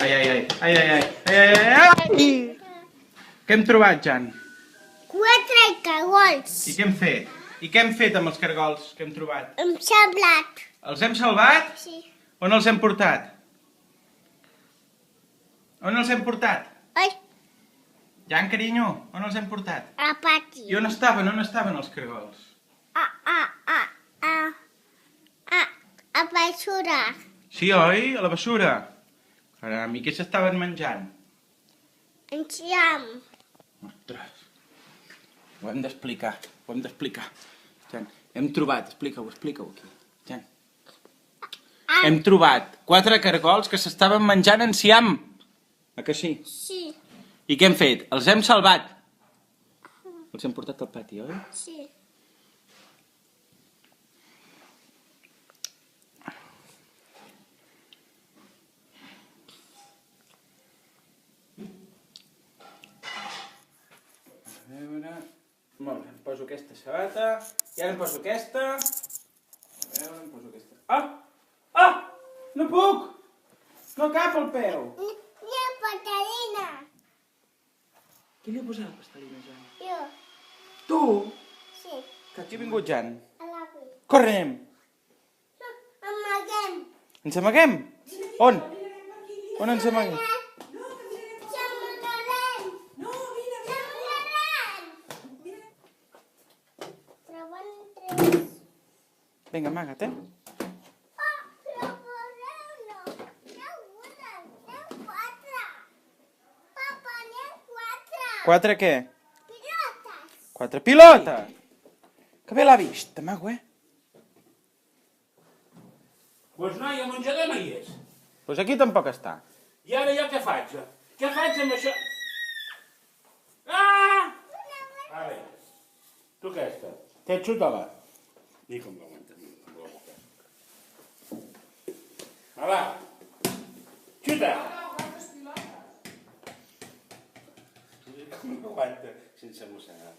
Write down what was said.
Ai, ai, ai, ai, ai, ai, ai, ai, ai. Què hem trobat, Jan? 4 cargols. I què hem fet? I què hem fet amb els cargols que hem trobat? Hem semblat. Els hem salvat? Sí. On els hem portat? On els hem portat? Oi, Jan, carinyo, on els hem portat? a pati. I on estaven els cargols? A basura. Sí, oi? A la bessura. Caram, i què s'estaven menjant? Enciam. Ostres. Ho hem d'explicar, Jan, hem trobat, explica-ho aquí. Jan. Hem trobat 4 cargols que s'estaven menjant enciam. A que sí? Sí, I què hem fet? Els hem salvat. Els hem portat al pati, oi? sí. A veure... Molt bé, em poso aquesta sabata. I ara em poso aquesta. A veure, em poso aquesta. Ah! Ah! No puc! No cap el peu! Una patalina. Qui li ha posat la pastelina, Jan? Jo, Tu? sí. Que aquí ha vingut Jan. A l'avi. Correm! Amaguem. Ens amaguem? On? On ens amaguem? S'amagarem. S'amagarem. Troben 3. Vinga, amaga't, eh? Però veureu, no. N'hi ha 4. Papa, n'hi ha 4. 4 què? Pilotes. 4 pilotes! Que bé l'ha vist, amago, eh? Doncs no, i el menjador no hi és. Doncs aquí tampoc està. I ara jo què faig? Què faig amb això? Ah! Vale. Tu què estàs? Te xuta-la. Ni com l'aguantes. Va. Xuta! Com l'aguanta sense mossegar?